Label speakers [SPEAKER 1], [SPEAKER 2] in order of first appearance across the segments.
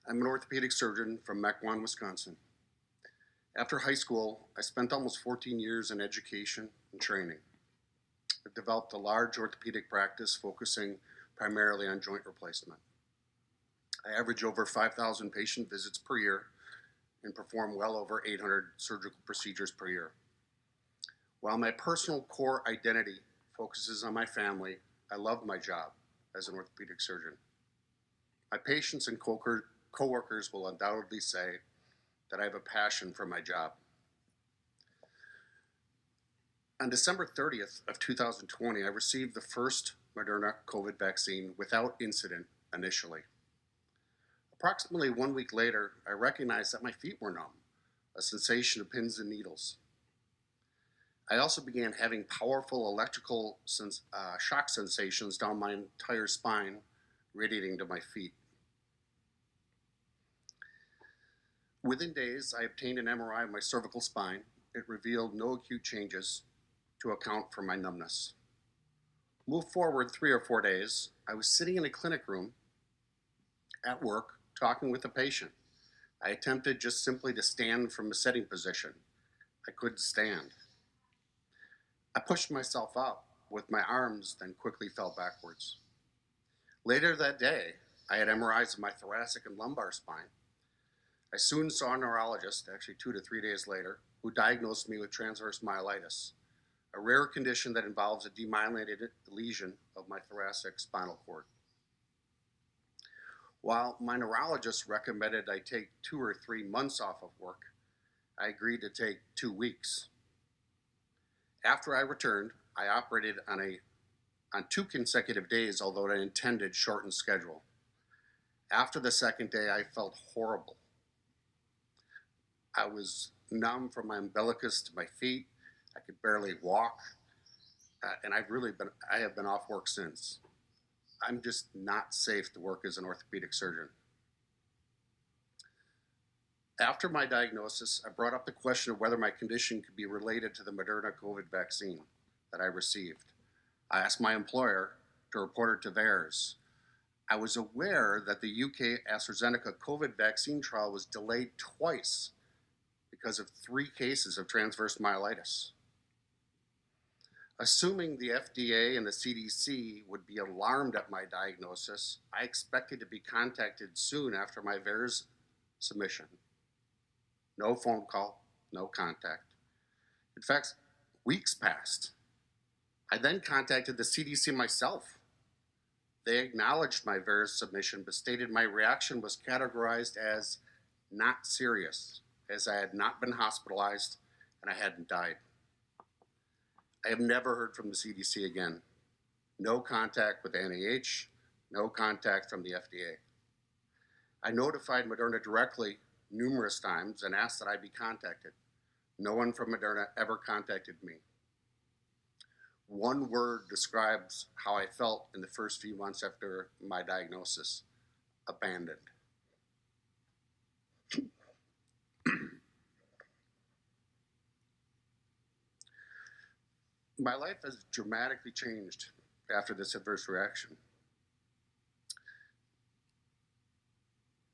[SPEAKER 1] I'm an orthopedic surgeon from Mequon, Wisconsin. After high school, I spent almost 14 years in education and training. I developed a large orthopedic practice focusing primarily on joint replacement. I average over 5,000 patient visits per year and perform well over 800 surgical procedures per year. While my personal core identity focuses on my family, I love my job as an orthopedic surgeon. My patients and coworkers will undoubtedly say that I have a passion for my job. On December 30th of 2020, I received the first Moderna COVID vaccine without incident initially. Approximately 1 week later, I recognized that my feet were numb, a sensation of pins and needles. I also began having powerful electrical shock sensations down my entire spine, radiating to my feet. Within days, I obtained an MRI of my cervical spine. It revealed no acute changes to account for my numbness. Move forward 3 or 4 days, I was sitting in a clinic room at work talking with a patient. I attempted just simply to stand from a sitting position. I couldn't stand. I pushed myself up with my arms, then quickly fell backwards. Later that day, I had MRIs of my thoracic and lumbar spine. I soon saw a neurologist, actually 2 to 3 days later, who diagnosed me with transverse myelitis, a rare condition that involves a demyelinated lesion of my thoracic spinal cord. While my neurologist recommended I take 2 or 3 months off of work, I agreed to take 2 weeks. After I returned, I operated on 2 consecutive days, although I intended shortened schedule. After the second day, I felt horrible. I was numb from my umbilicus to my feet. I could barely walk, and I have been off work since. I'm just not safe to work as an orthopedic surgeon. After my diagnosis, I brought up the question of whether my condition could be related to the Moderna COVID vaccine that I received. I asked my employer to report it to theirs. I was aware that the UK AstraZeneca COVID vaccine trial was delayed twice because of 3 cases of transverse myelitis. Assuming the FDA and the CDC would be alarmed at my diagnosis, I expected to be contacted soon after my VAERS submission. No phone call, no contact. In fact, weeks passed. I then contacted the CDC myself. They acknowledged my VAERS submission, but stated my reaction was categorized as not serious, as I had not been hospitalized and I hadn't died. I have never heard from the CDC again. No contact with NIH, no contact from the FDA. I notified Moderna directly numerous times and asked that I be contacted. No one from Moderna ever contacted me. One word describes how I felt in the first few months after my diagnosis: abandoned. My life has dramatically changed after this adverse reaction.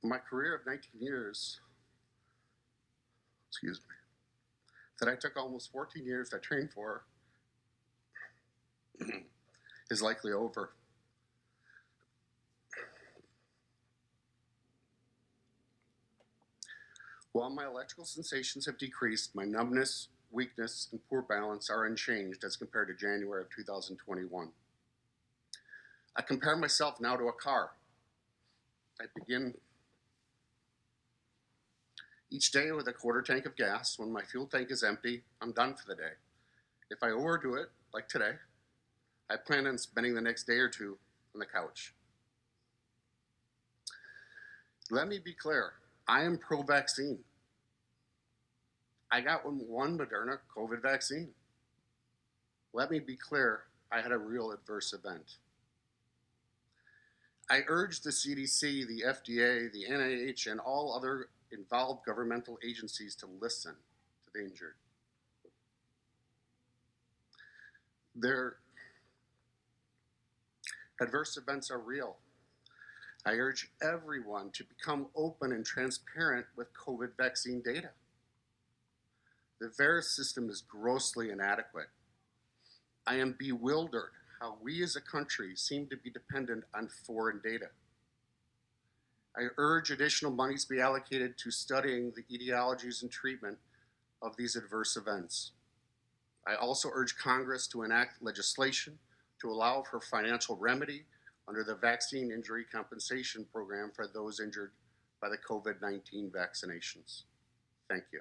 [SPEAKER 1] My career of 19 years, that I took almost 14 years to train for, is likely over. While my electrical sensations have decreased, my numbness, weakness, and poor balance are unchanged as compared to January of 2021. I compare myself now to a car. I begin each day with a quarter tank of gas. When my fuel tank is empty, I'm done for the day. If I overdo it, like today, I plan on spending the next day or 2 on the couch. Let me be clear, I am pro-vaccine. I got one Moderna COVID vaccine. Let me be clear, I had a real adverse event. I urge the CDC, the FDA, the NIH, and all other involved governmental agencies to listen to the injured. Their adverse events are real. I urge everyone to become open and transparent with COVID vaccine data. The VAERS system is grossly inadequate. I am bewildered how we as a country seem to be dependent on foreign data. I urge additional monies be allocated to studying the etiologies and treatment of these adverse events. I also urge Congress to enact legislation to allow for financial remedy under the Vaccine Injury Compensation Program for those injured by the COVID-19 vaccinations. Thank you.